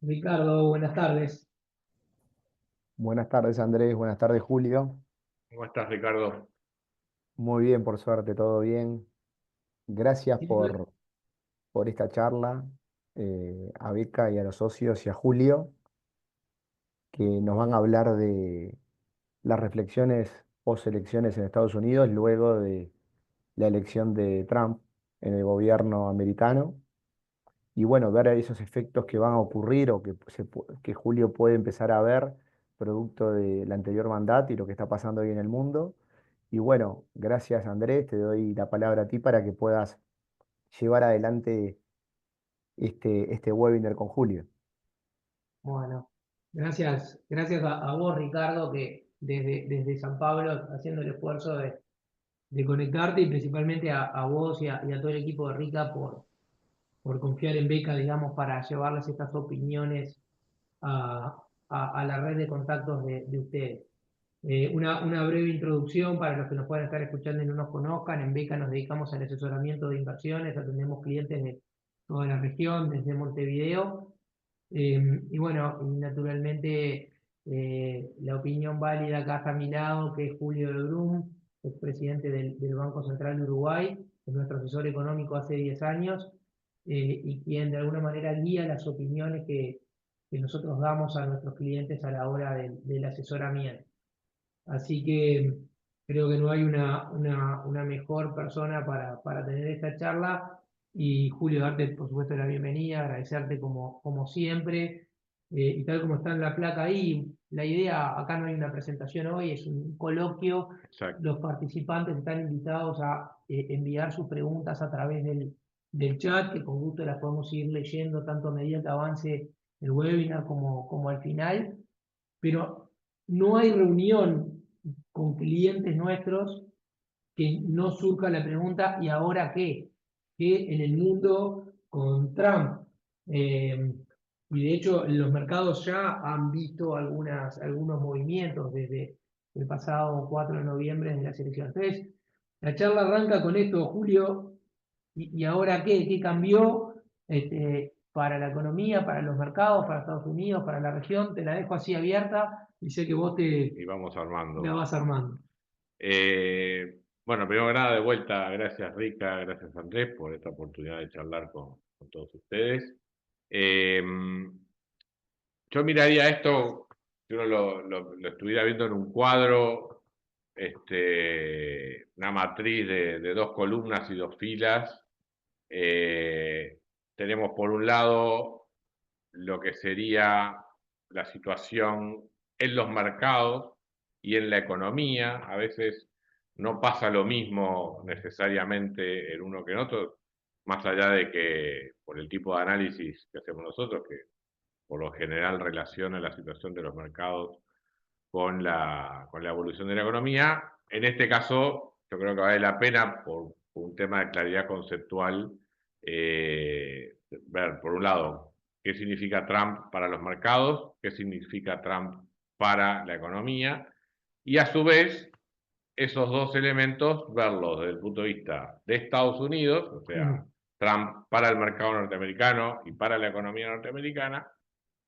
Ricardo, buenas tardes. Buenas tardes, Andrés. Buenas tardes, Julio. ¿Cómo estás, Ricardo? Muy bien, por suerte, todo bien. Gracias Sí. por esta charla, a Beca y a los socios y a Julio, que nos van a hablar de las reflexiones post elecciones en Estados Unidos luego de la elección de Trump en el gobierno americano. Y bueno, ver esos efectos que van a ocurrir o que Julio puede empezar a ver producto del anterior mandato y lo que está pasando hoy en el mundo. Y bueno, gracias Andrés, te doy la palabra a ti para que puedas llevar adelante este webinar con Julio. Bueno, gracias a vos, Ricardo, que desde San Pablo haciendo el esfuerzo de conectarte y principalmente a vos y a todo el equipo de Rica por confiar en Beca, digamos, para llevarles estas opiniones a la red de contactos de ustedes. Una breve introducción para los que nos puedan estar escuchando y no nos conozcan. En Beca nos dedicamos al asesoramiento de inversiones, atendemos clientes de toda la región, desde Montevideo. Y bueno, y naturalmente la opinión válida acá está a mi lado, que es Julio de Brum, expresidente del Banco Central de Uruguay, es nuestro asesor económico hace 10 años, y quien de alguna manera guía las opiniones que nosotros damos a nuestros clientes a la hora del asesoramiento. Así que creo que no hay una mejor persona para tener esta charla. Y Julio, darte por supuesto la bienvenida, agradecerte como siempre. Y tal como está en la placa ahí, la idea, acá no hay una presentación hoy, es un coloquio. Exacto. Los participantes están invitados a enviar sus preguntas a través del chat, que con gusto las podemos ir leyendo tanto a medida que avance el webinar como al final. Pero no hay reunión con clientes nuestros que no surja la pregunta, ¿y ahora qué? ¿Qué en el mundo con Trump? Eh, y de hecho, los mercados ya han visto algunos movimientos desde el pasado 4 de noviembre de las elecciones. Entonces, la charla arranca con esto, Julio, ¿y ahora qué? ¿Qué cambió para la economía, para los mercados, para Estados Unidos, para la región? Te la dejo así abierta y sé que vos Y vamos la armando. vas armando. Bueno, primero que nada, de vuelta, gracias Rica, gracias Andrés por esta oportunidad de charlar con todos ustedes. Eh, yo miraría esto, si uno lo estuviera viendo en un cuadro, una matriz de dos columnas y dos filas. Tenemos por un lado lo que sería la situación en los mercados y en la economía. A veces no pasa lo mismo necesariamente en uno que en otro, más allá de que por el tipo de análisis que hacemos nosotros, que por lo general relaciona la situación de los mercados con la evolución de la economía. En este caso, yo creo que vale la pena, por un tema de claridad conceptual, ver, por un lado, qué significa Trump para los mercados, qué significa Trump para la economía, y a su vez, esos dos elementos, verlos desde el punto de vista de Estados Unidos, o sea, Trump para el mercado norteamericano y para la economía norteamericana,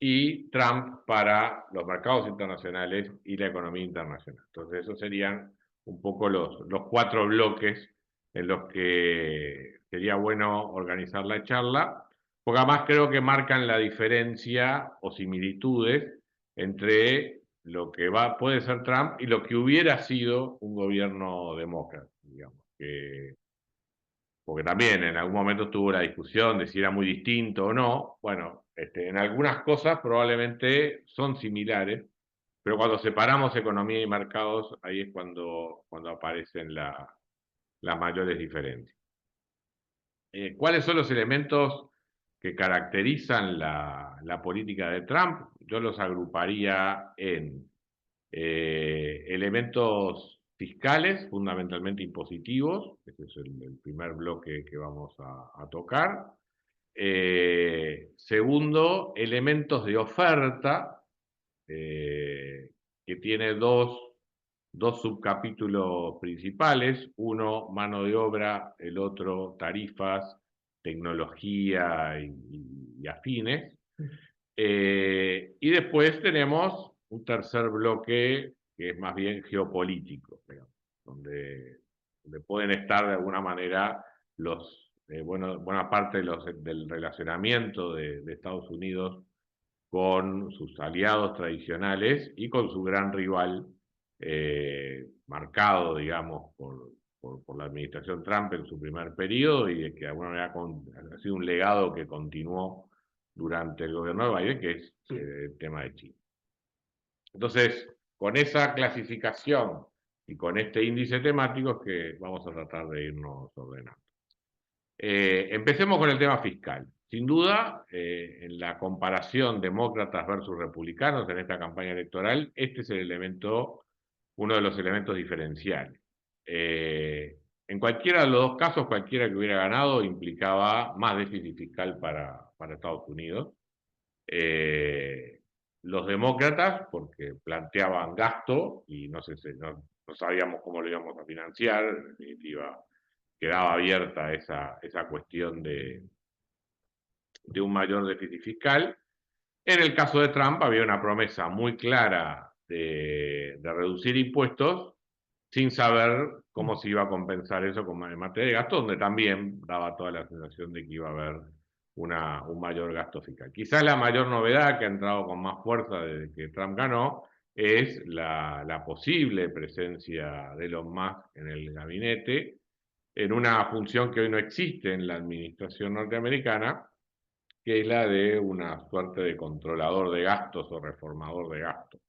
y Trump para los mercados internacionales y la economía internacional. Entonces, esos serían un poco los cuatro bloques en los que sería bueno organizar la charla, porque además creo que marcan la diferencia o similitudes entre lo que puede ser Trump y lo que hubiera sido un gobierno demócrata, digamos, porque también en algún momento tuvo la discusión de si era muy distinto o no. Bueno, en algunas cosas probablemente son similares, pero cuando separamos economía y mercados, ahí es cuando aparecen las mayores diferencias. ¿Cuáles son los elementos que caracterizan la política de Trump? Yo los agruparía en elementos fiscales, fundamentalmente impositivos. Ese es el primer bloque que vamos a tocar. Segundo, elementos de oferta, que tiene dos subcapítulos principales. Uno, mano de obra, el otro, tarifas, tecnología y afines. Y después tenemos un tercer bloque que es más bien geopolítico, digamos, donde pueden estar de alguna manera buena parte del relacionamiento de Estados Unidos con sus aliados tradicionales y con su gran rival, marcado, digamos, por la administración Trump en su primer periodo y de que de alguna manera ha sido un legado que continuó durante el gobierno de Biden, que es el tema de China. Entonces, con esa clasificación y con este índice temático es que vamos a tratar de irnos ordenando. Empecemos con el tema fiscal. Sin duda, en la comparación demócratas versus republicanos en esta campaña electoral, este es uno de los elementos diferenciales. En cualquiera de los dos casos, cualquiera que hubiera ganado implicaba más déficit fiscal para Estados Unidos. Los demócratas, porque planteaban gasto y no sabíamos cómo lo íbamos a financiar, en definitiva, quedaba abierta esa cuestión de un mayor déficit fiscal. En el caso de Trump había una promesa muy clara de reducir impuestos sin saber cómo se iba a compensar eso en materia de gasto, donde también daba toda la sensación de que iba a haber un mayor gasto fiscal. Quizás la mayor novedad que ha entrado con más fuerza desde que Trump ganó es la posible presencia de Elon Musk en el gabinete, en una función que hoy no existe en la administración norteamericana, que es la de una suerte de controlador de gastos o reformador de gastos.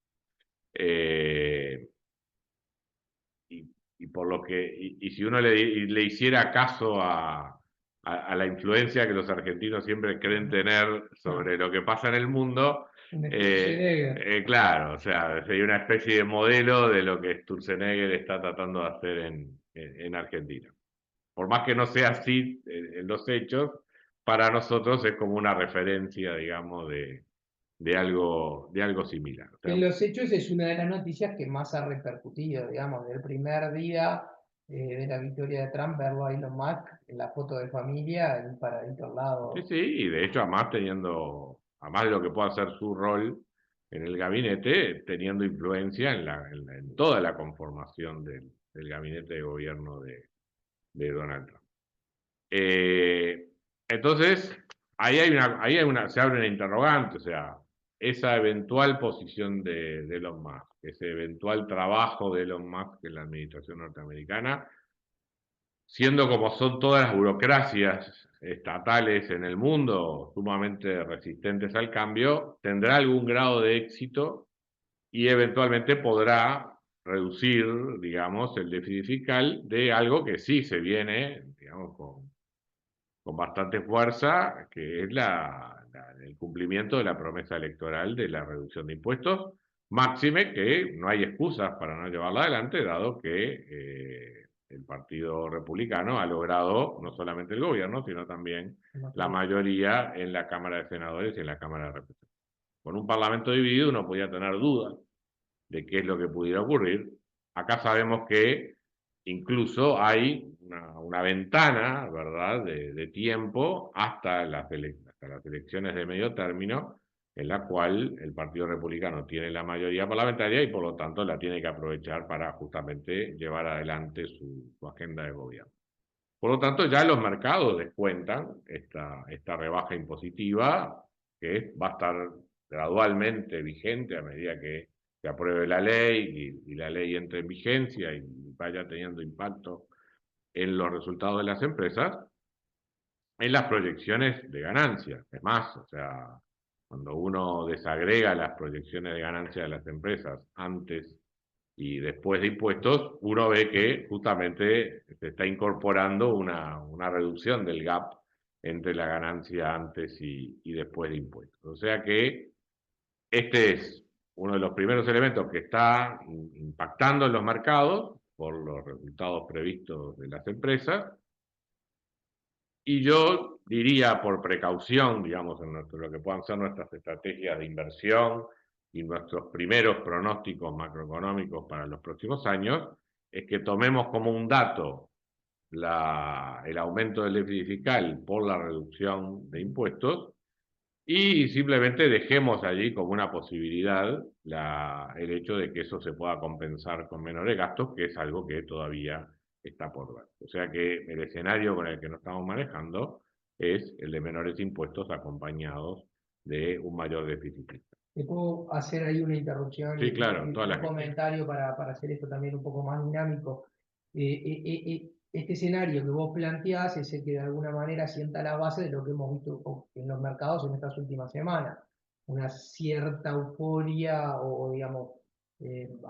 Y por lo que, y si uno le hiciera caso a la influencia que los argentinos siempre creen tener sobre lo que pasa en el mundo, claro, o sea, sería una especie de modelo de lo que Sturzenegger está tratando de hacer en Argentina. Por más que no sea así en los hechos, para nosotros es como una referencia, digamos, de algo similar. O sea, en los hechos es una de las noticias que más ha repercutido, digamos, del primer día de la victoria de Trump, verlo a Elon Musk en la foto de familia, en paradito al lado. sí, y de hecho además además de lo que pueda ser su rol en el gabinete, teniendo influencia en toda la conformación del gabinete de gobierno de Donald Trump. Entonces, se abre una interrogante, o sea, esa eventual posición de Elon Musk, ese eventual trabajo de Elon Musk en la administración norteamericana, siendo como son todas las burocracias estatales en el mundo sumamente resistentes al cambio, tendrá algún grado de éxito y eventualmente podrá reducir, digamos, el déficit fiscal de algo que sí se viene, digamos, con bastante fuerza, que es el cumplimiento de la promesa electoral de la reducción de impuestos, máxime que no hay excusas para no llevarla adelante, dado que el Partido Republicano ha logrado no solamente el gobierno, sino también la mayoría en la Cámara de Senadores y en la Cámara de Representantes. Con un Parlamento dividido uno podía tener dudas de qué es lo que pudiera ocurrir. Acá sabemos que incluso hay una ventana, ¿verdad?, de tiempo hasta las elecciones de medio término, en la cual el Partido Republicano tiene la mayoría parlamentaria y por lo tanto la tiene que aprovechar para justamente llevar adelante su agenda de gobierno. Por lo tanto, ya los mercados descuentan esta rebaja impositiva que va a estar gradualmente vigente a medida que se apruebe la ley y la ley entre en vigencia y vaya teniendo impacto en los resultados de las empresas, en las proyecciones de ganancias. Es más, o sea, cuando uno desagrega las proyecciones de ganancias de las empresas antes y después de impuestos, uno ve que justamente se está incorporando una reducción del gap entre la ganancia antes y después de impuestos. O sea que este es uno de los primeros elementos que está impactando en los mercados por los resultados previstos de las empresas. Y yo diría, por precaución, digamos, en lo que puedan ser nuestras estrategias de inversión y nuestros primeros pronósticos macroeconómicos para los próximos años, es que tomemos como un dato el aumento del déficit fiscal por la reducción de impuestos Y simplemente dejemos allí como una posibilidad el hecho de que eso se pueda compensar con menores gastos, que es algo que todavía está por ver. O sea que el escenario con el que nos estamos manejando es el de menores impuestos acompañados de un mayor déficit fiscal. ¿Te puedo hacer ahí una interrupción Sí, claro, y todas las un que quieras. comentario para hacer esto también un poco más dinámico? Este escenario que vos planteás es el que de alguna manera sienta la base de lo que hemos visto en los mercados en estas últimas semanas. Una cierta euforia digamos,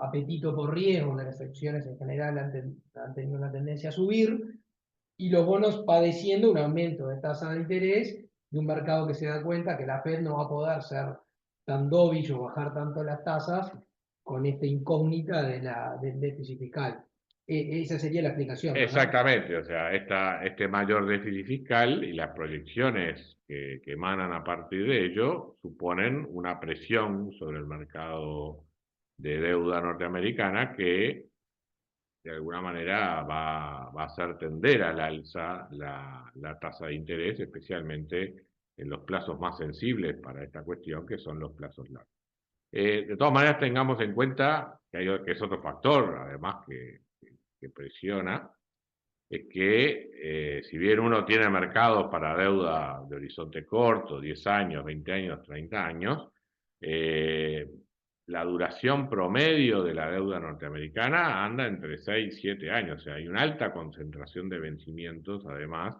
apetito por riesgo, las acciones en general han tenido una tendencia a subir, y los bonos padeciendo un aumento de tasa de interés de un mercado que se da cuenta que la Fed no va a poder ser tan dovish o bajar tanto las tasas con esta incógnita del déficit fiscal. Esa sería la explicación, ¿verdad? Exactamente, o sea, este mayor déficit fiscal y las proyecciones que emanan a partir de ello suponen una presión sobre el mercado de deuda norteamericana que de alguna manera va a hacer tender al alza la tasa de interés, especialmente en los plazos más sensibles para esta cuestión, que son los plazos largos. De todas maneras, tengamos en cuenta que es otro factor, además, que presiona, es que si bien uno tiene mercados para deuda de horizonte corto, 10 años, 20 años, 30 años, la duración promedio de la deuda norteamericana anda entre 6 y 7 años, o sea, hay una alta concentración de vencimientos, además,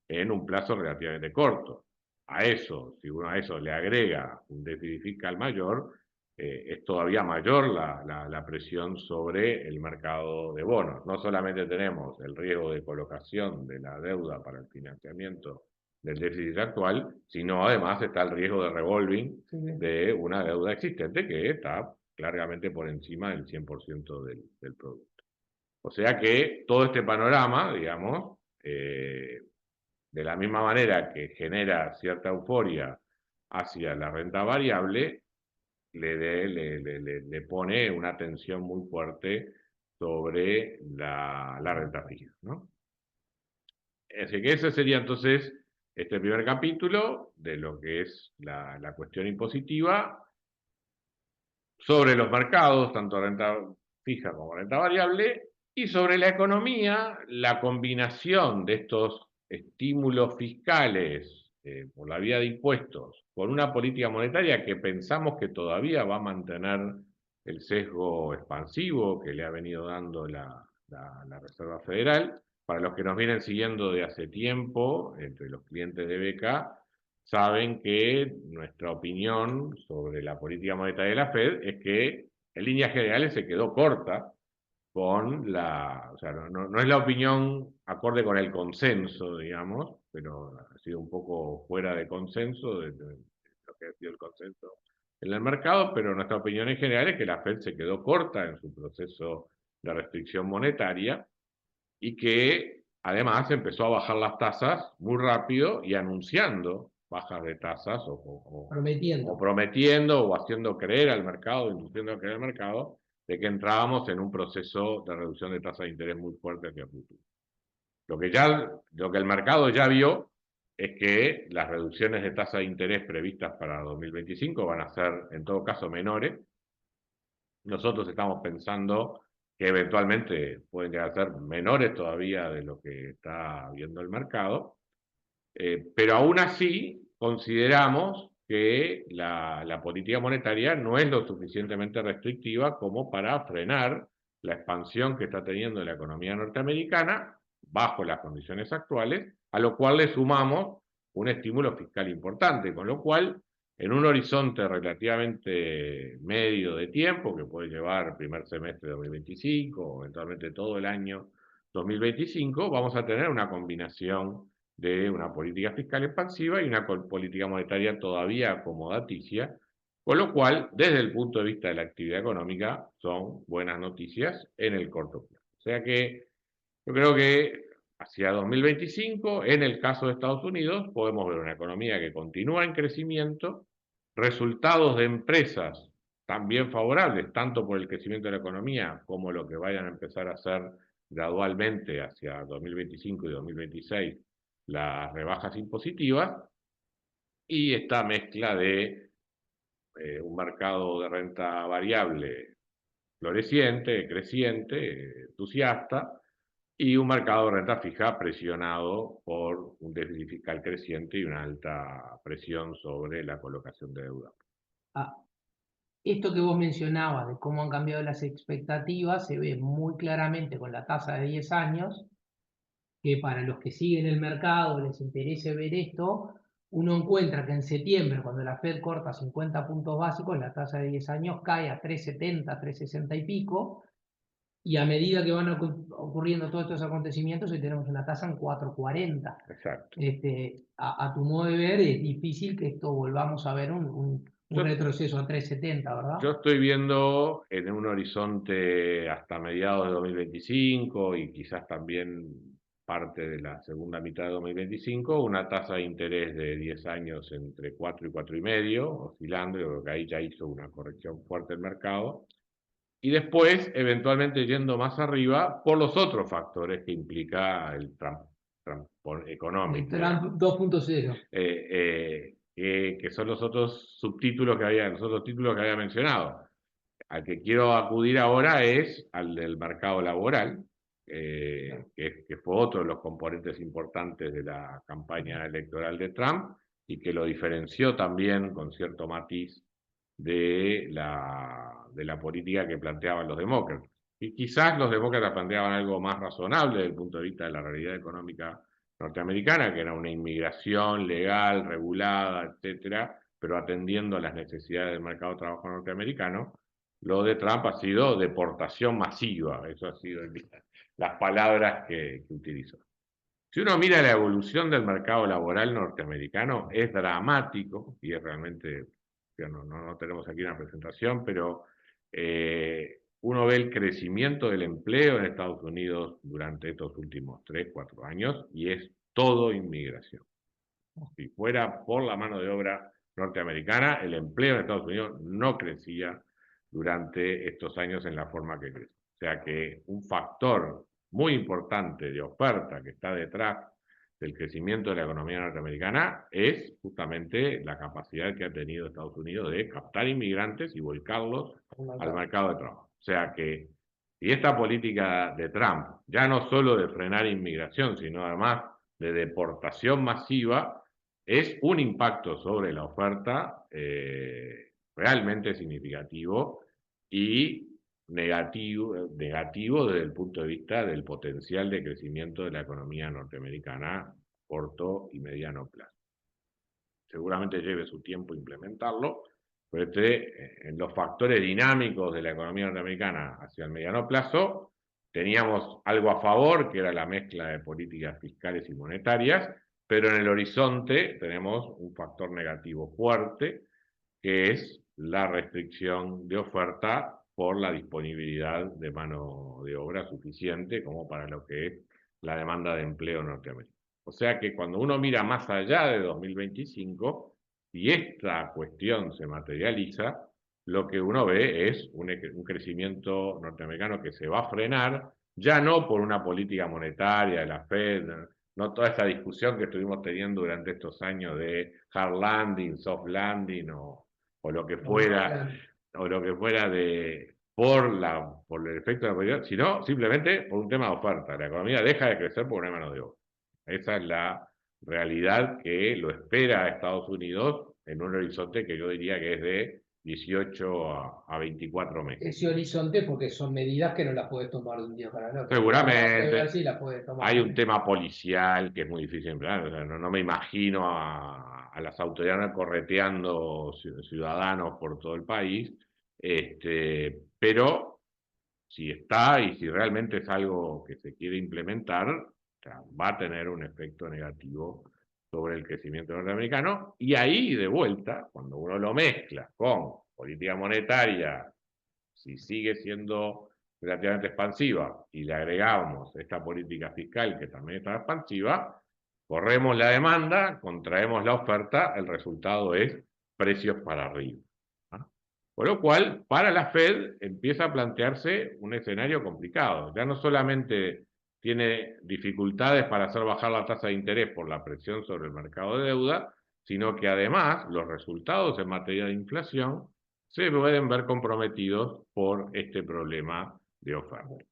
en un plazo relativamente corto. A eso, si uno a eso le agrega un déficit fiscal mayor, es todavía mayor la presión sobre el mercado de bonos. No solamente tenemos el riesgo de colocación de la deuda para el financiamiento del déficit actual, sino además está el riesgo de revolving de una deuda existente que está claramente por encima del 100% del producto. O sea que todo este panorama, digamos, de la misma manera que genera cierta euforia hacia la renta variable, le pone una tensión muy fuerte sobre la renta fija, ¿no? Así que ese sería entonces este primer capítulo de lo que es la cuestión impositiva sobre los mercados, tanto renta fija como renta variable, y sobre la economía, la combinación de estos estímulos fiscales por la vía de impuestos con una política monetaria que pensamos que todavía va a mantener el sesgo expansivo que le ha venido dando la Reserva Federal. Para los que nos vienen siguiendo de hace tiempo, entre los clientes de BK, saben que nuestra opinión sobre la política monetaria de la Fed es que en líneas generales se quedó corta con o sea, no es la opinión acorde con el consenso, digamos, pero ha sido un poco fuera de consenso de lo que ha sido el consenso en el mercado, pero nuestra opinión en general es que la Fed se quedó corta en su proceso de restricción monetaria y que además empezó a bajar las tasas muy rápido y anunciando bajas de tasas prometiendo o haciendo creer al mercado, induciendo a creer al mercado, de que entrábamos en un proceso de reducción de tasas de interés muy fuerte hacia el futuro. Lo que el mercado ya vio es que las reducciones de tasa de interés previstas para 2025 van a ser en todo caso menores. Nosotros estamos pensando que eventualmente pueden llegar a ser menores todavía de lo que está viendo el mercado, pero aún así consideramos que la política monetaria no es lo suficientemente restrictiva como para frenar la expansión que está teniendo la economía norteamericana bajo las condiciones actuales, a lo cual le sumamos un estímulo fiscal importante, con lo cual en un horizonte relativamente medio de tiempo, que puede llevar primer semestre de 2025 o eventualmente todo el año 2025, vamos a tener una combinación de una política fiscal expansiva y una política monetaria todavía acomodaticia, con lo cual, desde el punto de vista de la actividad económica, son buenas noticias en el corto plazo. O sea que yo creo que hacia 2025, en el caso de Estados Unidos, podemos ver una economía que continúa en crecimiento, resultados de empresas también favorables, tanto por el crecimiento de la economía como lo que vayan a empezar a hacer gradualmente hacia 2025 y 2026 las rebajas impositivas, y esta mezcla de un mercado de renta variable floreciente, creciente, entusiasta, y un mercado de renta fija presionado por un déficit fiscal creciente y una alta presión sobre la colocación de deuda. Ah, esto que vos mencionabas de cómo han cambiado las expectativas se ve muy claramente con la tasa de 10 años, que para los que siguen el mercado les interese ver esto, uno encuentra que en septiembre, cuando la Fed corta 50 puntos básicos, la tasa de 10 años cae a 3,70, 3,60 y pico, y a medida que van ocurriendo todos estos acontecimientos, hoy tenemos una tasa en 4,40. Exacto. A tu modo de ver, es difícil que esto volvamos a ver un Yo- retroceso a 3,70, ¿verdad? Yo estoy viendo en un horizonte hasta mediados de 2025 y quizás también parte de la segunda mitad de 2025, una tasa de interés de 10 años entre 4 y 4,5, oscilando, yo creo que ahí ya hizo una corrección fuerte el mercado, y después eventualmente yendo más arriba por los otros factores que implica el Trump económico, Trump 2.0. que son los otros subtítulos que había, los otros títulos que había mencionado. Al que quiero acudir ahora es al del mercado laboral, que fue otro de los componentes importantes de la campaña electoral de Trump y que lo diferenció también con cierto matiz de la política que planteaban los demócratas. Y quizás los demócratas planteaban algo más razonable desde el punto de vista de la realidad económica norteamericana, que era una inmigración legal, regulada, etcétera, pero atendiendo a las necesidades del mercado de trabajo norteamericano. Lo de Trump ha sido deportación masiva, eso ha sido las palabras que utilizó. Si uno mira la evolución del mercado laboral norteamericano, es dramático, y es realmente, no tenemos aquí una presentación, pero uno ve el crecimiento del empleo en Estados Unidos durante estos últimos 3, 4 años, y es todo inmigración. Si fuera por la mano de obra norteamericana, el empleo en Estados Unidos no crecía durante estos años en la forma que crece. O sea que un factor muy importante de oferta que está detrás del crecimiento de la economía norteamericana es justamente la capacidad que ha tenido Estados Unidos de captar inmigrantes y volcarlos al mercado de trabajo. O sea que, y esta política de Trump, ya no solo de frenar inmigración, sino además de deportación masiva, es un impacto sobre la oferta realmente significativo y negativo desde el punto de vista del potencial de crecimiento de la economía norteamericana corto y mediano plazo. Seguramente lleve su tiempo implementarlo, pero en los factores dinámicos de la economía norteamericana hacia el mediano plazo, teníamos algo a favor, que era la mezcla de políticas fiscales y monetarias, pero en el horizonte tenemos un factor negativo fuerte, que es la restricción de oferta por la disponibilidad de mano de obra suficiente como para lo que es la demanda de empleo norteamericana. O sea que cuando uno mira más allá de 2025, y esta cuestión se materializa, lo que uno ve es un crecimiento norteamericano que se va a frenar, ya no por una política monetaria de la Fed, no toda esa discusión que estuvimos teniendo durante estos años de hard landing, soft landing o lo que fuera, por el efecto de la política, sino simplemente por un tema de oferta. La economía deja de crecer por una mano de obra. Esa es la realidad que lo espera a Estados Unidos en un horizonte que yo diría que es de 18 a 24 meses. Ese horizonte, porque son medidas que no las puedes tomar de un día para el otro. Seguramente. Ver si las puedes tomar. Hay un tema policial que es muy difícil de emplear. O sea, no me imagino a las autoridades correteando ciudadanos por todo el país, pero si está y si realmente es algo que se quiere implementar, o sea, va a tener un efecto negativo sobre el crecimiento norteamericano. Y ahí, de vuelta, cuando uno lo mezcla con política monetaria, si sigue siendo relativamente expansiva y le agregamos esta política fiscal que también está expansiva, corremos la demanda, contraemos la oferta, el resultado es precios para arriba. ¿Ah? Por lo cual, para la Fed empieza a plantearse un escenario complicado. Ya no solamente tiene dificultades para hacer bajar la tasa de interés por la presión sobre el mercado de deuda, sino que además los resultados en materia de inflación se pueden ver comprometidos por este problema de oferta.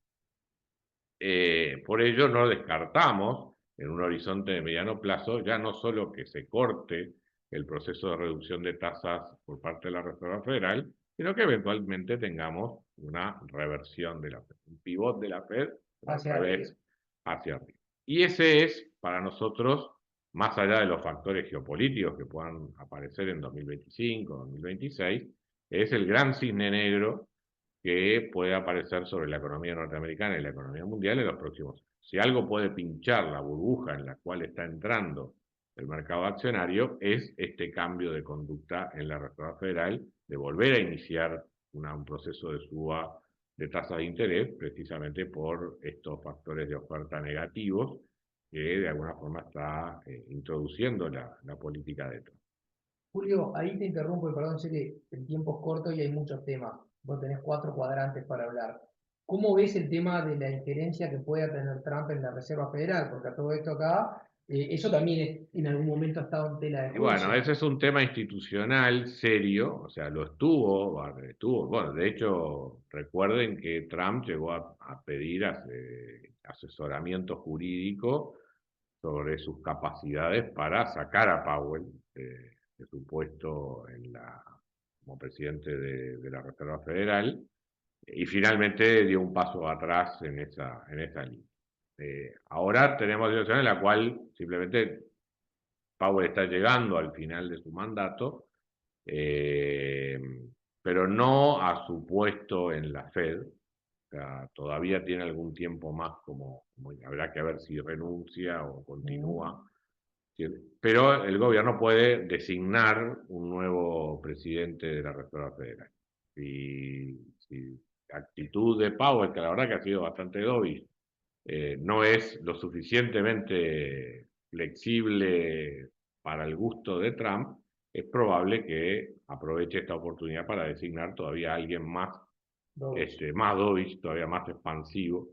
Por ello no descartamos en un horizonte de mediano plazo ya no solo que se corte el proceso de reducción de tasas por parte de la Reserva Federal, sino que eventualmente tengamos una reversión de la Fed, un pivot de la Fed, Hacia al revés, hacia arriba. Y ese es, para nosotros, más allá de los factores geopolíticos que puedan aparecer en 2025, 2026, es el gran cisne negro que puede aparecer sobre la economía norteamericana y la economía mundial en los próximos años. Si algo puede pinchar la burbuja en la cual está entrando el mercado accionario, es este cambio de conducta en la Reserva Federal de volver a iniciar un proceso de suba de tasas de interés, precisamente por estos factores de oferta negativos que de alguna forma está introduciendo la política de Trump. Julio, ahí te interrumpo y perdón, sé que el tiempo es corto y hay muchos temas. Vos tenés 4 cuadrantes para hablar. ¿Cómo ves el tema de la injerencia que pueda tener Trump en la Reserva Federal? Porque a todo esto acá, eso también en algún momento ha estado en tela de Y bueno, juicio. ese es un tema institucional serio, o sea, lo estuvo, bueno, de hecho, recuerden que Trump llegó a pedir asesoramiento jurídico sobre sus capacidades para sacar a Powell de su puesto como presidente de la Reserva Federal, y finalmente dio un paso atrás en esa línea. Ahora tenemos una situación en la cual simplemente Powell está llegando al final de su mandato, pero no a su puesto en la Fed. O sea, todavía tiene algún tiempo más, como habrá que ver si renuncia o continúa. Pero el gobierno puede designar un nuevo presidente de la Reserva Federal. Si la actitud de Powell, que la verdad que ha sido bastante dovish, no es lo suficientemente flexible para el gusto de Trump, es probable que aproveche esta oportunidad para designar todavía a alguien más dovish, todavía más expansivo,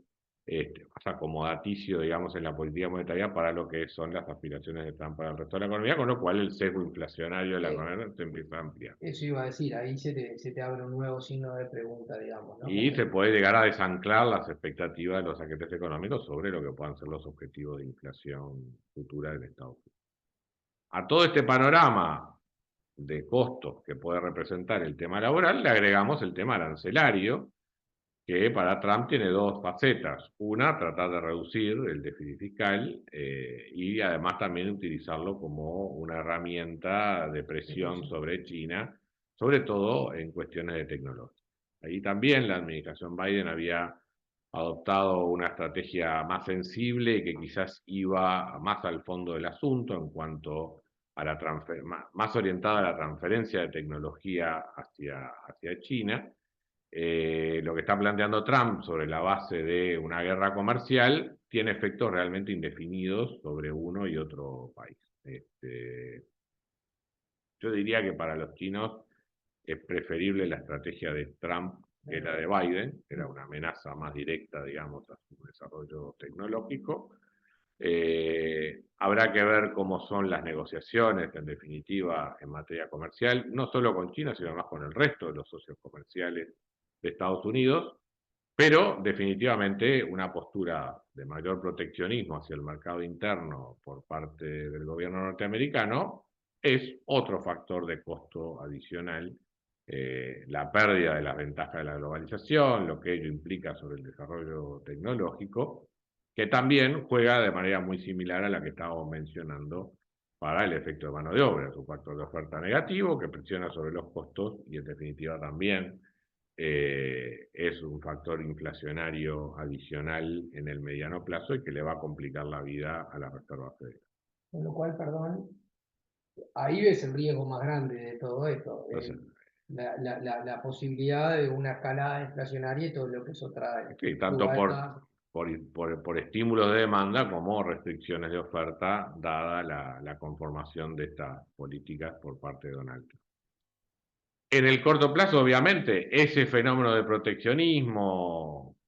más acomodaticio, digamos, en la política monetaria para lo que son las aspiraciones de Trump para el resto de la economía, con lo cual el sesgo inflacionario de la economía se empieza a ampliar. Eso iba a decir, ahí se te abre un nuevo signo de pregunta, digamos, ¿no? Y se puede llegar a desanclar las expectativas de los agentes económicos sobre lo que puedan ser los objetivos de inflación futura en Estados Unidos. A todo este panorama de costos que puede representar el tema laboral, le agregamos el tema arancelario, que para Trump tiene dos facetas. Una, tratar de reducir el déficit fiscal y además también utilizarlo como una herramienta de presión sobre China, sobre todo en cuestiones de tecnología. Ahí también la administración Biden había adoptado una estrategia más sensible y que quizás iba más al fondo del asunto en cuanto a más orientada a la transferencia de tecnología hacia China. Lo que está planteando Trump sobre la base de una guerra comercial tiene efectos realmente indefinidos sobre uno y otro país. Yo diría que para los chinos es preferible la estrategia de Trump que la de Biden, que era una amenaza más directa, digamos, a su desarrollo tecnológico. Habrá que ver cómo son las negociaciones, en definitiva, en materia comercial, no solo con China, sino además con el resto de los socios comerciales de Estados Unidos, pero definitivamente una postura de mayor proteccionismo hacia el mercado interno por parte del gobierno norteamericano es otro factor de costo adicional. La pérdida de las ventajas de la globalización, lo que ello implica sobre el desarrollo tecnológico, que también juega de manera muy similar a la que estábamos mencionando para el efecto de mano de obra. Es un factor de oferta negativo que presiona sobre los costos y en definitiva también es un factor inflacionario adicional en el mediano plazo y que le va a complicar la vida a la Reserva Federal. Con lo cual, perdón, ahí ves el riesgo más grande de todo esto. La posibilidad de una escalada inflacionaria y todo lo que eso trae. Sí, tanto por estímulos de demanda como restricciones de oferta, dada la conformación de estas políticas por parte de Donald Trump. En el corto plazo, obviamente, ese fenómeno de proteccionismo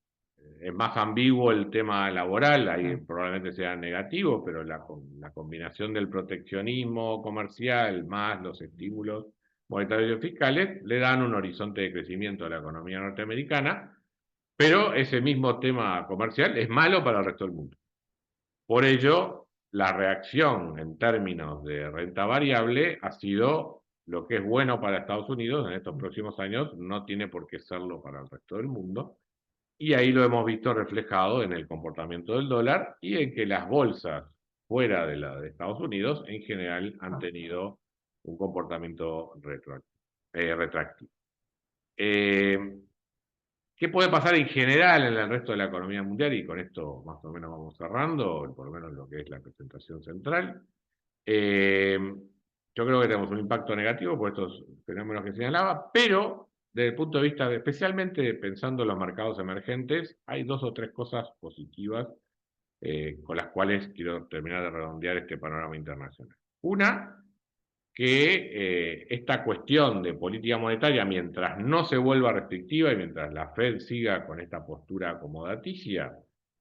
es más ambiguo el tema laboral, ahí probablemente sea negativo, pero la combinación del proteccionismo comercial más los estímulos monetarios y fiscales le dan un horizonte de crecimiento a la economía norteamericana, pero ese mismo tema comercial es malo para el resto del mundo. Por ello, la reacción en términos de renta variable ha sido lo que es bueno para Estados Unidos en estos próximos años, no tiene por qué serlo para el resto del mundo. Y ahí lo hemos visto reflejado en el comportamiento del dólar y en que las bolsas fuera de la de Estados Unidos en general han tenido un comportamiento retráctivo. ¿Qué puede pasar en general en el resto de la economía mundial? Y con esto más o menos vamos cerrando, por lo menos lo que es la presentación central. Yo creo que tenemos un impacto negativo por estos fenómenos que señalaba, pero desde el punto de vista, especialmente pensando en los mercados emergentes, hay 2 o 3 cosas positivas con las cuales quiero terminar de redondear este panorama internacional. Una, que esta cuestión de política monetaria, mientras no se vuelva restrictiva y mientras la Fed siga con esta postura acomodaticia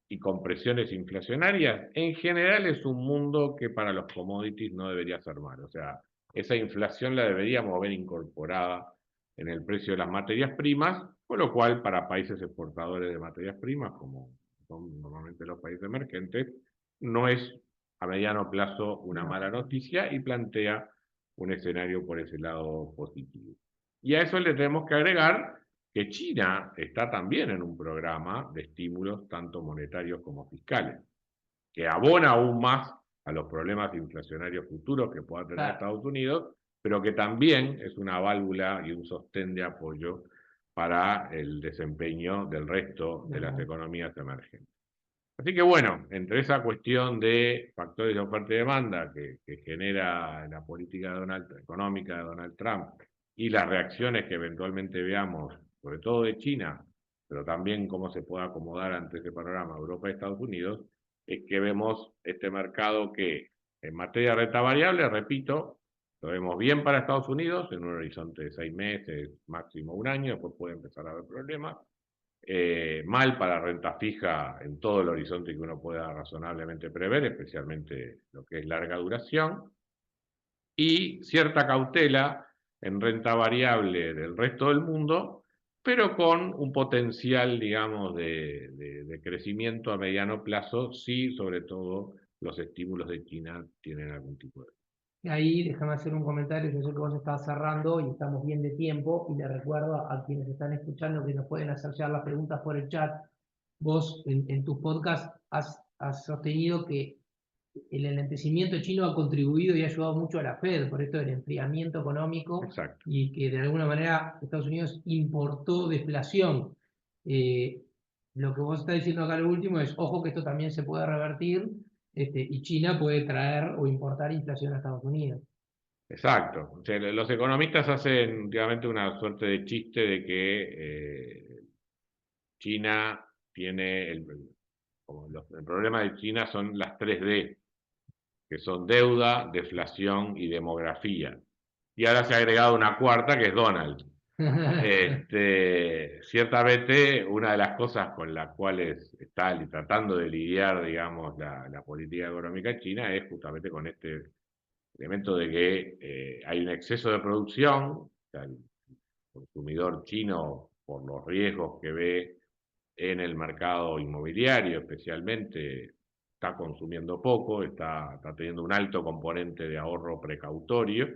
y con presiones inflacionarias, en general es un mundo que para los commodities no debería ser malo. O sea, esa inflación la deberíamos ver incorporada en el precio de las materias primas, con lo cual para países exportadores de materias primas, como son normalmente los países emergentes, no es a mediano plazo una mala noticia y plantea un escenario por ese lado positivo. Y a eso le tenemos que agregar que China está también en un programa de estímulos tanto monetarios como fiscales, que abona aún más a los problemas inflacionarios futuros que pueda tener Estados Unidos, pero que también es una válvula y un sostén de apoyo para el desempeño del resto de las economías emergentes. Así que bueno, entre esa cuestión de factores de oferta y demanda que genera la política económica de Donald Trump y las reacciones que eventualmente veamos, sobre todo de China, pero también cómo se puede acomodar ante ese panorama Europa y Estados Unidos, es que vemos este mercado que en materia de renta variable, repito, lo vemos bien para Estados Unidos en un horizonte de 6 meses, máximo un año, después puede empezar a haber problemas. Mal para renta fija en todo el horizonte que uno pueda razonablemente prever, especialmente lo que es larga duración, y cierta cautela en renta variable del resto del mundo, pero con un potencial, digamos, de crecimiento a mediano plazo, si sobre todo los estímulos de China tienen algún tipo de... Ahí déjame hacer un comentario, yo sé que vos estás cerrando y estamos bien de tiempo, y le recuerdo a quienes están escuchando que nos pueden hacer ya las preguntas por el chat. Vos en tus podcasts has sostenido que el enlentecimiento chino ha contribuido y ha ayudado mucho a la Fed, por esto del enfriamiento económico. Exacto. Y que de alguna manera Estados Unidos importó deflación. Lo que vos estás diciendo acá lo último es, ojo que esto también se puede revertir, y China puede traer o importar inflación a Estados Unidos. Exacto. O sea, los economistas hacen últimamente una suerte de chiste de que China tiene el problema de China son las 3D, que son deuda, deflación y demografía. Y ahora se ha agregado una cuarta que es Donald. Ciertamente, una de las cosas con las cuales está tratando de lidiar, digamos, la política económica china es justamente con este elemento de que hay un exceso de producción, o sea, el consumidor chino, por los riesgos que ve en el mercado inmobiliario especialmente, está consumiendo poco, está teniendo un alto componente de ahorro precautorio,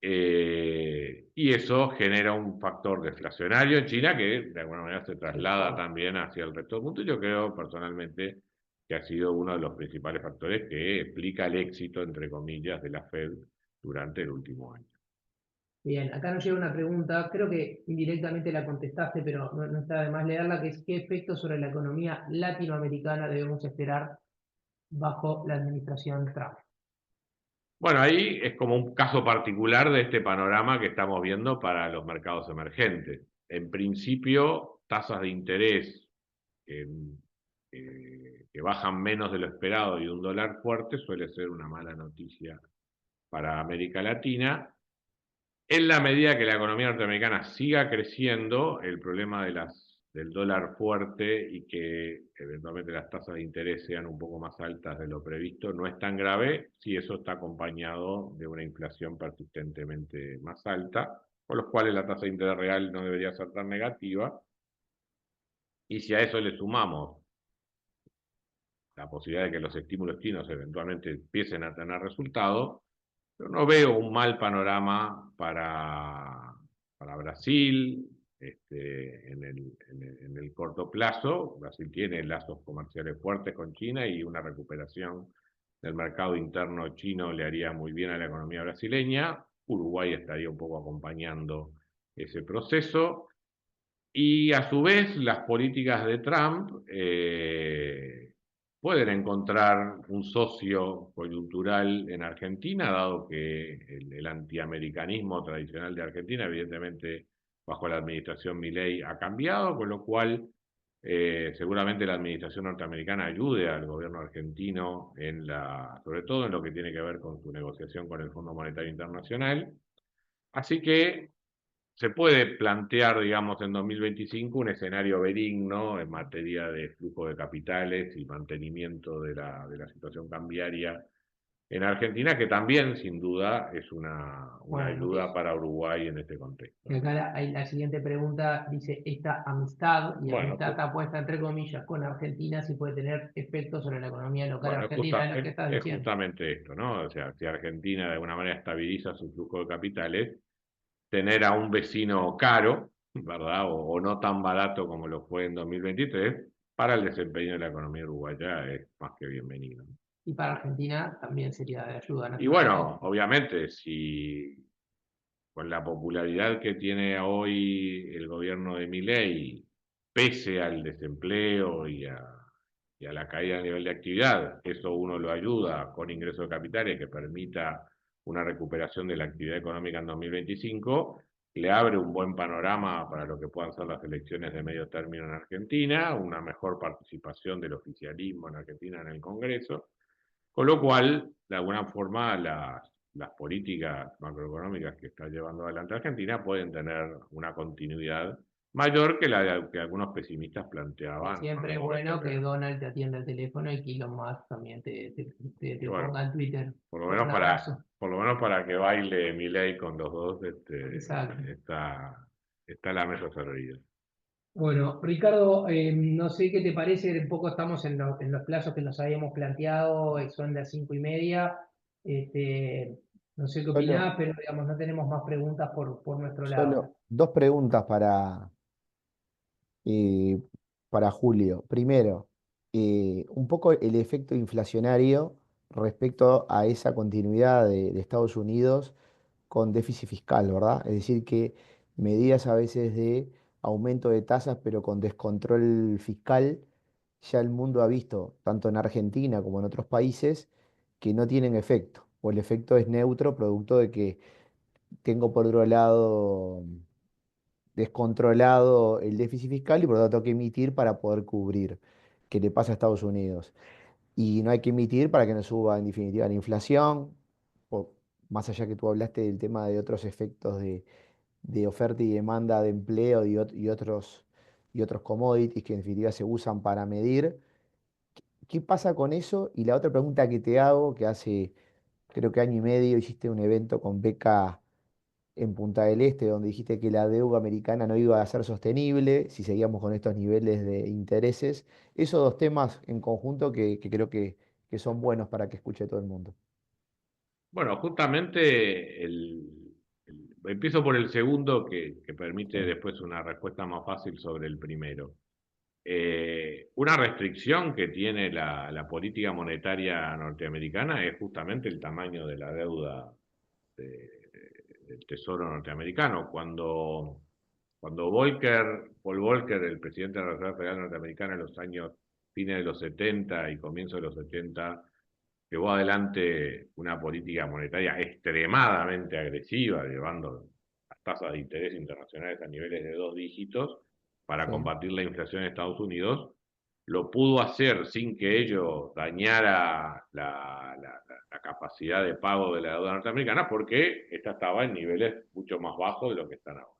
y eso genera un factor deflacionario en China que de alguna manera se traslada también hacia el resto del mundo. Y yo creo personalmente que ha sido uno de los principales factores que explica el éxito, entre comillas, de la Fed durante el último año. Bien, acá nos llega una pregunta, creo que indirectamente la contestaste, pero no está de más leerla, que es ¿qué efectos sobre la economía latinoamericana debemos esperar bajo la administración Trump? Bueno, ahí es como un caso particular de este panorama que estamos viendo para los mercados emergentes. En principio, tasas de interés que bajan menos de lo esperado y un dólar fuerte suele ser una mala noticia para América Latina. En la medida que la economía norteamericana siga creciendo, el problema de del dólar fuerte y que eventualmente las tasas de interés sean un poco más altas de lo previsto, no es tan grave si eso está acompañado de una inflación persistentemente más alta, con lo cual la tasa de interés real no debería ser tan negativa. Y si a eso le sumamos la posibilidad de que los estímulos chinos eventualmente empiecen a tener resultados, yo no veo un mal panorama para Brasil en el corto plazo. Brasil tiene lazos comerciales fuertes con China y una recuperación del mercado interno chino le haría muy bien a la economía brasileña. Uruguay estaría un poco acompañando ese proceso. Y a su vez, las políticas de Trump pueden encontrar un socio coyuntural en Argentina, dado que el antiamericanismo tradicional de Argentina, evidentemente, bajo la administración Milei ha cambiado, con lo cual seguramente la administración norteamericana ayude al gobierno argentino sobre todo en lo que tiene que ver con su negociación con el Fondo Monetario Internacional. Así que se puede plantear, digamos, en 2025 un escenario benigno en materia de flujo de capitales y mantenimiento de la situación cambiaria en Argentina, que también, sin duda, es una Bueno, ayuda para Uruguay en este contexto. y acá la siguiente pregunta dice, esta amistad, y Bueno, amistad está puesta entre comillas, con Argentina, si puede tener efectos sobre la economía local bueno, argentina, es lo que estás es diciendo. justamente esto, ¿no? O sea, si Argentina de alguna manera estabiliza su flujo de capitales, tener a un vecino caro, ¿verdad? O no tan barato como lo fue en 2023, para el desempeño de la economía uruguaya es más que bienvenido. Y para Argentina también sería de ayuda, Y naturalmente. bueno, obviamente, si con la popularidad que tiene hoy el gobierno de Milei, pese al desempleo y a la caída a nivel de actividad, eso uno lo ayuda con ingresos de capitales que permita una recuperación de la actividad económica en 2025, le abre un buen panorama para lo que puedan ser las elecciones de medio término en Argentina, una mejor participación del oficialismo en Argentina en el Congreso, con lo cual, de alguna forma, las políticas macroeconómicas que está llevando adelante Argentina pueden tener una continuidad mayor que la que algunos pesimistas planteaban. Siempre es bueno que Donald te atienda el teléfono y que Elon Musk también te Bueno, ponga en Twitter por lo con menos un abrazo. para que baile Milei con los dos, Exacto. está la mesa servida. Bueno, Ricardo, no sé qué te parece, un poco estamos en los plazos que nos habíamos planteado, son las 5:30. Este, no sé qué Solo, opinás, pero digamos, no tenemos más preguntas por nuestro lado. solo dos preguntas eh, para Julio. Primero, un poco el efecto inflacionario respecto a esa continuidad de Estados Unidos con déficit fiscal, ¿verdad? Es decir, que medidas a veces de aumento de tasas, pero con descontrol fiscal, ya el mundo ha visto, tanto en Argentina como en otros países, que no tienen efecto, o el efecto es neutro, producto de que tengo por otro lado descontrolado el déficit fiscal y por lo tanto tengo que emitir para poder cubrir, que le pasa a Estados Unidos. Y no hay que emitir para que no suba en definitiva la inflación, o más allá que tú hablaste del tema de otros efectos de oferta y demanda de empleo y otros commodities que en definitiva se usan para medir. ¿Qué pasa con eso? Y la otra pregunta que te hago, que hace creo que año y medio hiciste un evento con Beca en Punta del Este, donde dijiste que la deuda americana no iba a ser sostenible si seguíamos con estos niveles de intereses. Esos dos temas en conjunto que creo que son buenos para que escuche todo el mundo. Bueno, justamente empiezo por el segundo que permite Sí, después una respuesta más fácil sobre el primero. Una restricción que tiene la política monetaria norteamericana es justamente el tamaño de la deuda de- del Tesoro norteamericano. Cuando Paul Volcker, el presidente de la Reserva Federal norteamericana en los años fines de los 70 y comienzos de los 80, llevó adelante una política monetaria extremadamente agresiva, llevando las tasas de interés internacionales a niveles de 2 dígitos para sí, combatir la inflación en Estados Unidos, lo pudo hacer sin que ello dañara la capacidad de pago de la deuda norteamericana porque esta estaba en niveles mucho más bajos de lo que están ahora.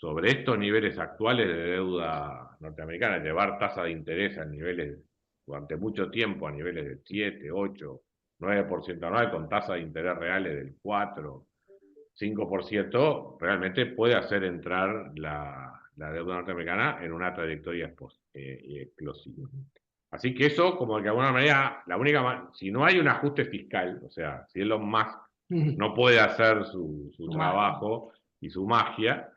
sobre estos niveles actuales de deuda norteamericana, llevar tasa de interés a niveles durante mucho tiempo, a niveles del 7, 8, 9% anual, con tasas de interés reales del 4, 5%, realmente puede hacer entrar la deuda norteamericana en una trayectoria explosiva. Así que eso, como que de alguna manera, si no hay un ajuste fiscal, o sea, si Elon Musk no puede hacer su trabajo y su magia,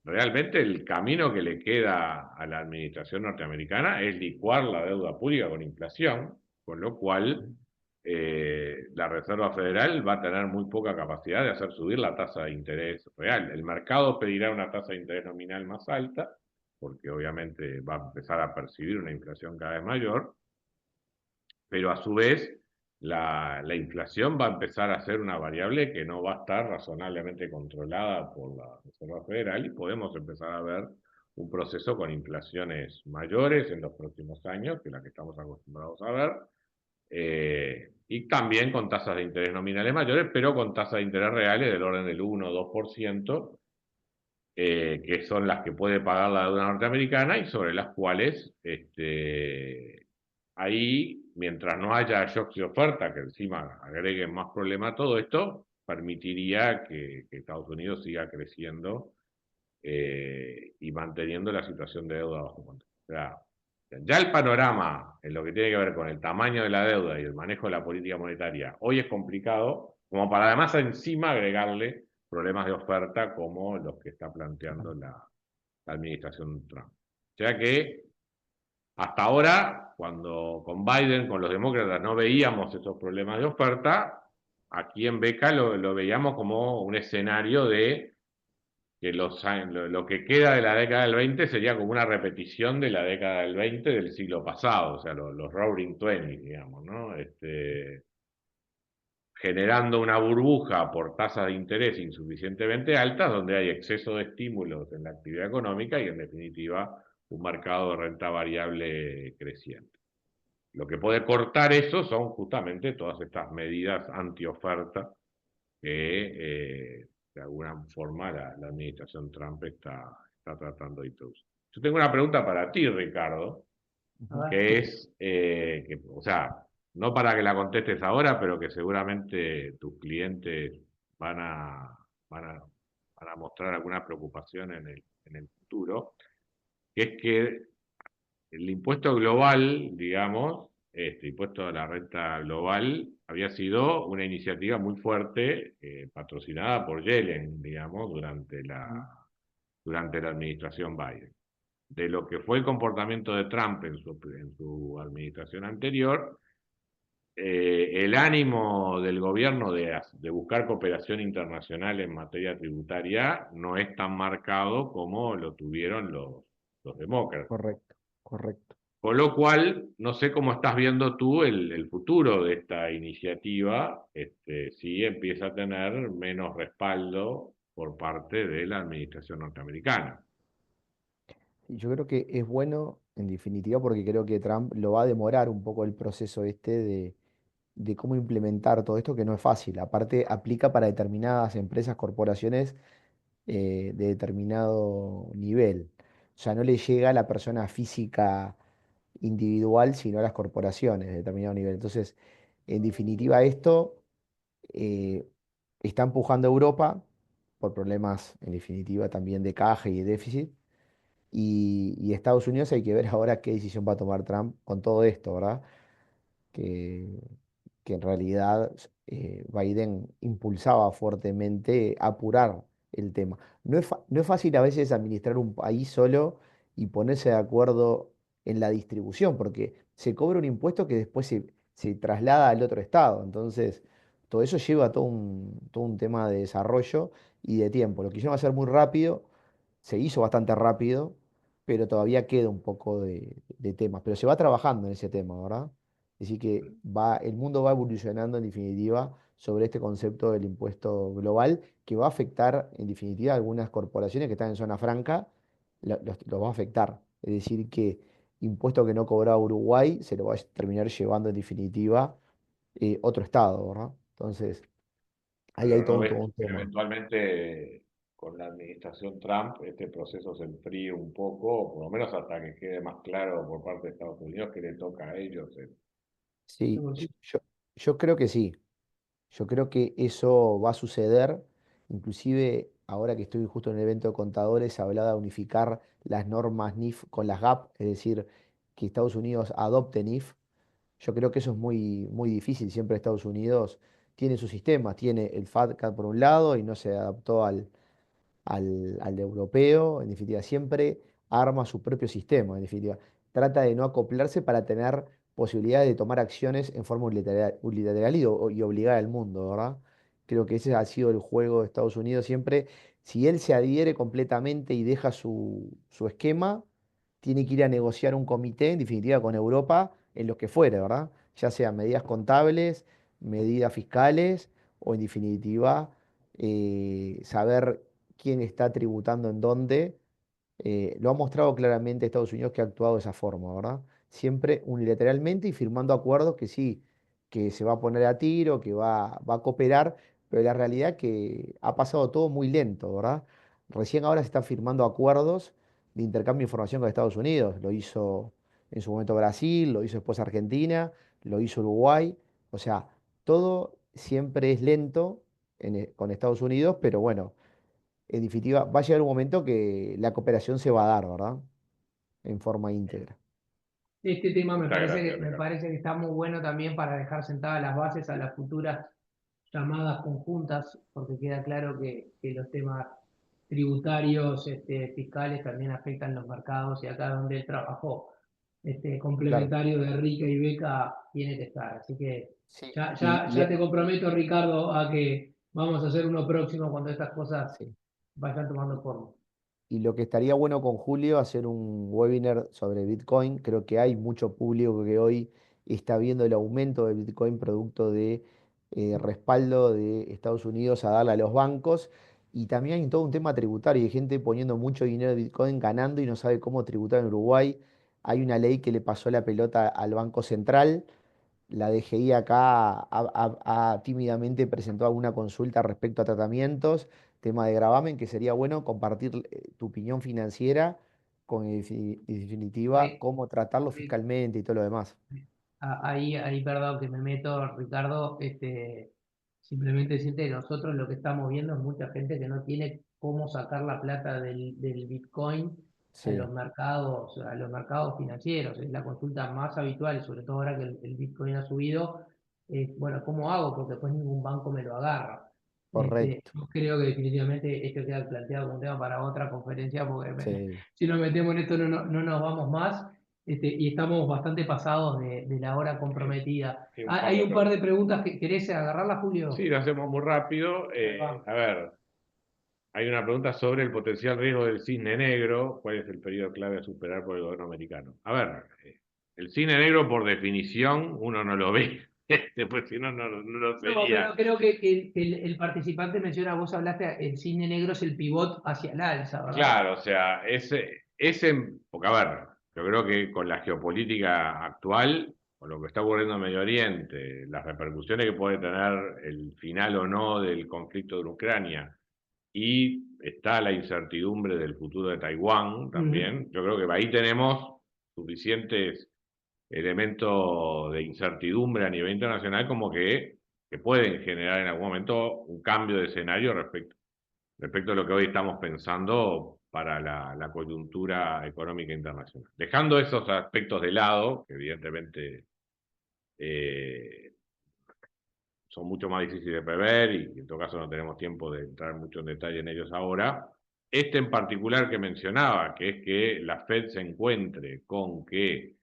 realmente el camino que le queda a la administración norteamericana es licuar la deuda pública con inflación, con lo cual la Reserva Federal va a tener muy poca capacidad de hacer subir la tasa de interés real. El mercado pedirá una tasa de interés nominal más alta, porque obviamente va a empezar a percibir una inflación cada vez mayor, pero a su vez la inflación va a empezar a ser una variable que no va a estar razonablemente controlada por la Reserva Federal y podemos empezar a ver un proceso con inflaciones mayores en los próximos años que la que estamos acostumbrados a ver, y también con tasas de interés nominales mayores, pero con tasas de interés reales del orden del 1 o 2%, que son las que puede pagar la deuda norteamericana y sobre las cuales ahí, mientras no haya shocks de oferta, que encima agreguen más problemas a todo esto, permitiría que Estados Unidos siga creciendo y manteniendo la situación de deuda bajo control. O sea, ya el panorama en lo que tiene que ver con el tamaño de la deuda y el manejo de la política monetaria hoy es complicado, como para además encima agregarle problemas de oferta como los que está planteando la administración Trump. O sea que hasta ahora, cuando con Biden, con los demócratas, no veíamos esos problemas de oferta, aquí en Beca lo veíamos como un escenario de que lo que queda de la década del 20 sería como una repetición de la década del 20 del siglo pasado, o sea, los Roaring Twenties, digamos, ¿no? Generando una burbuja por tasas de interés insuficientemente altas, donde hay exceso de estímulos en la actividad económica y, en definitiva, un mercado de renta variable creciente. Lo que puede cortar eso son justamente todas estas medidas anti-oferta que de alguna forma la administración Trump está tratando de introducir. Yo tengo una pregunta para ti, Ricardo, que es, o sea, no para que la contestes ahora, pero que seguramente tus clientes van a, van a, van a mostrar alguna preocupación en el futuro, que es que el impuesto global, digamos, este impuesto a la renta global, había sido una iniciativa muy fuerte, patrocinada por Yellen, digamos, durante la administración Biden. De lo que fue el comportamiento de Trump en su administración anterior, el ánimo del gobierno de buscar cooperación internacional en materia tributaria no es tan marcado como lo tuvieron los demócratas. Correcto, correcto. Con lo cual, no sé cómo estás viendo tú el futuro de esta iniciativa, si empieza a tener menos respaldo por parte de la administración norteamericana. Y yo creo que es bueno, en definitiva, porque creo que Trump lo va a demorar un poco el proceso este de cómo implementar todo esto, que no es fácil. Aparte, aplica para determinadas empresas, corporaciones de determinado nivel. O sea, no le llega a la persona física individual, sino a las corporaciones de determinado nivel. Entonces, en definitiva, esto eh, está empujando a Europa por problemas, en definitiva, también de caja y de déficit. Y Estados Unidos hay que ver ahora qué decisión va a tomar Trump con todo esto, ¿verdad? Que, que en realidad Biden impulsaba fuertemente apurar el tema. No es fácil a veces administrar un país solo y ponerse de acuerdo en la distribución, porque se cobra un impuesto que después se traslada al otro estado. Entonces, todo eso lleva todo un tema de desarrollo y de tiempo. Lo que hicieron va a ser muy rápido, se hizo bastante rápido, pero todavía queda un poco de temas. Pero se va trabajando en ese tema, ¿verdad? Así que el mundo va evolucionando en definitiva sobre este concepto del impuesto global que va a afectar en definitiva a algunas corporaciones que están en zona franca, los va a afectar. Es decir, que impuesto que no cobraba Uruguay se lo va a terminar llevando en definitiva otro estado, ¿verdad? Entonces, ahí hay Pero no todo ves un que tema. eventualmente con la administración Trump este proceso se enfríe un poco, por lo menos hasta que quede más claro por parte de Estados Unidos que le toca a ellos. Sí, Digo, sí, yo creo que sí. Yo creo que eso va a suceder. Inclusive, ahora que estoy justo en el evento de contadores, se hablaba de unificar las normas NIF con las GAP, es decir, que Estados Unidos adopte NIF. Yo creo que eso es muy, muy difícil. Siempre Estados Unidos tiene su sistema, tiene el FATCA por un lado y no se adaptó al europeo, en definitiva, siempre arma su propio sistema, en definitiva, trata de no acoplarse para tener posibilidades de tomar acciones en forma unilateral y obligar al mundo, ¿verdad? Creo que ese ha sido el juego de Estados Unidos siempre. Si él se adhiere completamente y deja su esquema, tiene que ir a negociar un comité, en definitiva, con Europa, en lo que fuere, ¿verdad? Ya sean medidas contables, medidas fiscales o, en definitiva, saber quién está tributando en dónde. Lo ha mostrado claramente Estados Unidos que ha actuado de esa forma, ¿verdad? Siempre unilateralmente y firmando acuerdos que sí, que se va a poner a tiro, que va a cooperar, pero la realidad es que ha pasado todo muy lento, ¿verdad? Recién ahora se están firmando acuerdos de intercambio de información con Estados Unidos. Lo hizo en su momento Brasil, lo hizo después Argentina, lo hizo Uruguay. O sea, todo siempre es lento con Estados Unidos, pero bueno, en definitiva, va a llegar un momento que la cooperación se va a dar, ¿verdad? En forma íntegra. este tema Muchas me gracias, Ricardo. parece que está muy bueno también para dejar sentadas las bases a las futuras llamadas conjuntas, porque queda claro que los temas tributarios, fiscales también afectan los mercados y acá donde el trabajo Claro. complementario de Rica y Beca tiene que estar. Así que Sí. ya te comprometo, Ricardo, a que vamos a hacer uno próximo cuando estas cosas Sí. vayan tomando forma. Y lo que estaría bueno con Julio, hacer un webinar sobre Bitcoin. Creo que hay mucho público que hoy está viendo el aumento de Bitcoin producto de respaldo de Estados Unidos a darle a los bancos. Y también hay todo un tema tributario. Hay gente poniendo mucho dinero en Bitcoin, ganando y no sabe cómo tributar en Uruguay. Hay una ley que le pasó la pelota al Banco Central. La DGI acá tímidamente presentó alguna consulta respecto a tratamientos, tema de gravamen, que sería bueno compartir tu opinión financiera con, en definitiva, Ri- cómo tratarlo Ri- fiscalmente y todo lo demás. Ahí, perdón que me meto, Ricardo, simplemente decirte que nosotros lo que estamos viendo es mucha gente que no tiene cómo sacar la plata del Bitcoin Sí, a los mercados financieros. Es la consulta más habitual, sobre todo ahora que el Bitcoin ha subido. Bueno, ¿cómo hago? Porque después ningún banco me lo agarra. correcto. Yo creo que definitivamente esto queda planteado como un tema para otra conferencia, porque Sí, si nos metemos en esto no nos vamos más. Y estamos bastante pasados de la hora Sí, comprometida. sí, un Ah, par hay de un par preguntas. de preguntas que querés agarrarlas, Sí, Julio. lo hacemos muy rápido. Ahí va. A ver, hay una pregunta sobre el potencial riesgo del cisne negro. ¿Cuál es el periodo clave a superar por el gobierno americano? A ver, el cisne negro, por definición, uno no lo ve. Pues si no, no lo No, pero sería. creo que el participante menciona, vos hablaste, el cine negro es el pivot hacia el alza, ¿verdad? Claro, o sea, porque a ver, yo creo que con la geopolítica actual, con lo que está ocurriendo en Medio Oriente, las repercusiones que puede tener el final o no del conflicto de Ucrania, y está la incertidumbre del futuro de Taiwán Ujú. también, yo creo que ahí tenemos suficientes elementos de incertidumbre a nivel internacional como que pueden generar en algún momento un cambio de escenario respecto a lo que hoy estamos pensando para la coyuntura económica internacional. Dejando esos aspectos de lado, que evidentemente eh, son mucho más difíciles de prever y en todo caso no tenemos tiempo de entrar mucho en detalle en ellos ahora. Este en particular que mencionaba, que es que la Fed se encuentre con que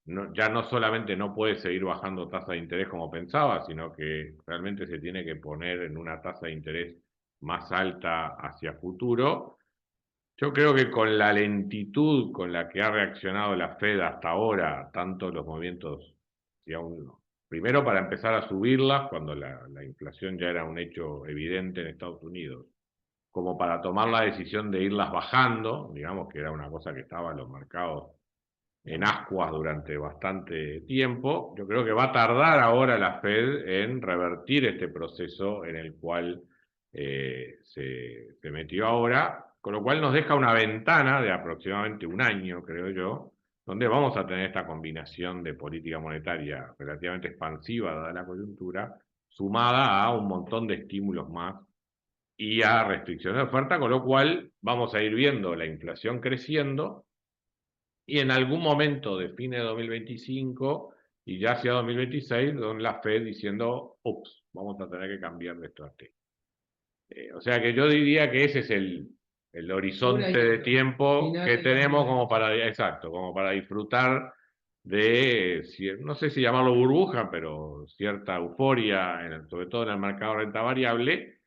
ya no solamente no puede seguir bajando tasa de interés como pensaba, sino que realmente se tiene que poner en una tasa de interés más alta hacia futuro. Yo creo que con la lentitud con la que ha reaccionado la Fed hasta ahora, tanto los movimientos, primero para empezar a subirlas cuando la inflación ya era un hecho evidente en Estados Unidos, como para tomar la decisión de irlas bajando, digamos que era una cosa que estaba en los mercados en ascuas durante bastante tiempo. Yo creo que va a tardar ahora la Fed en revertir este proceso en el cual se metió ahora, con lo cual nos deja una ventana de aproximadamente un año, creo yo, donde vamos a tener esta combinación de política monetaria relativamente expansiva dada la coyuntura, sumada a un montón de estímulos más y a restricciones de oferta, con lo cual vamos a ir viendo la inflación creciendo y en algún momento de fines de 2025 y ya hacia 2026, donde la Fed diciendo, ups, vamos a tener que cambiar de estrategia. O sea que yo diría que ese es el horizonte de tiempo final que del tenemos como 2025. para, exacto, como para disfrutar de, no sé si llamarlo burbuja, pero cierta euforia, sobre todo en el mercado de renta variable,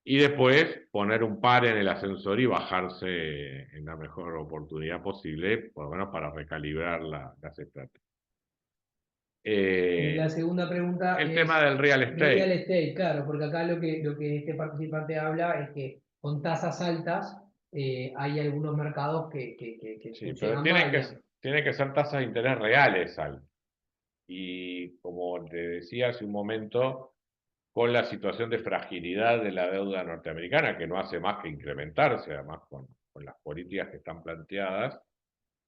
y después poner un par en el ascensor y bajarse en la mejor oportunidad posible, por lo menos para recalibrar las estrategias. Y la segunda pregunta El es tema del real de real estate. estate, claro, porque acá lo que este participante habla es que con tasas altas hay algunos mercados que Sí, pero funcionan mal, digamos. tienen que ser tasas de interés reales altas. Y como te decía hace un momento, con la situación de fragilidad de la deuda norteamericana, que no hace más que incrementarse, además con las políticas que están planteadas,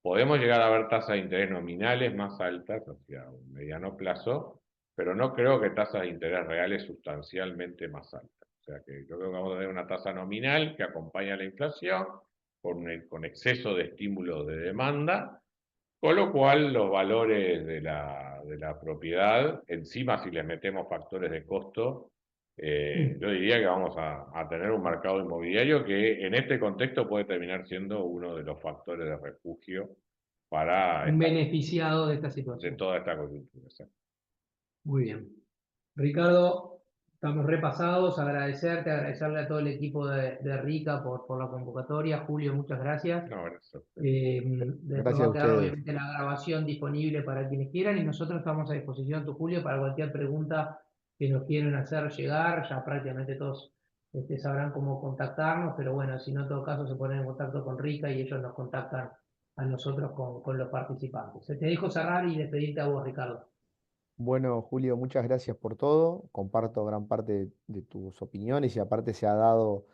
podemos llegar a ver tasas de interés nominales más altas hacia un mediano plazo, pero no creo que tasas de interés reales sustancialmente más altas. O sea que yo creo que vamos a tener una tasa nominal que acompaña a la inflación, con exceso de estímulos de demanda, con lo cual los valores de la propiedad, encima si les metemos factores de costo, yo diría que vamos a tener un mercado inmobiliario que en este contexto puede terminar siendo uno de los factores de refugio para Un beneficiado de esta de situación. toda esta coyuntura. Muy bien. Ricardo, estamos repasados, agradecerle a todo el equipo de RICA por la convocatoria. Julio, muchas gracias. No, gracias. Después Gracias va a a quedar ustedes. obviamente la grabación disponible para quienes quieran y nosotros estamos a disposición, tu Julio, para cualquier pregunta que nos quieran hacer llegar. Ya prácticamente todos sabrán cómo contactarnos, pero bueno, si no, en todo caso se ponen en contacto con RICA y ellos nos contactan a nosotros con los participantes. Te dejo cerrar y despedirte a vos, Ricardo. Bueno, Julio, muchas gracias por todo. Comparto gran parte de tus opiniones y aparte se ha dado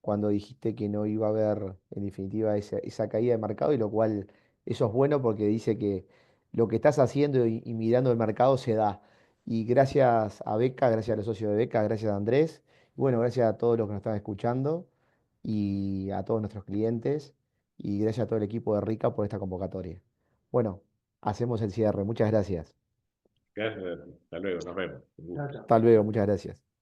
cuando dijiste que no iba a haber en definitiva esa caída de mercado y lo cual eso es bueno porque dice que lo que estás haciendo y mirando el mercado se da. Y gracias a Beca, gracias a los socios de Beca, gracias a Andrés, y bueno, gracias a todos los que nos están escuchando y a todos nuestros clientes y gracias a todo el equipo de Rica por esta convocatoria. Bueno, hacemos el cierre. Muchas gracias. Gracias. Hasta luego. Nos vemos. Un Chao, gusto. chao. Hasta luego, muchas gracias.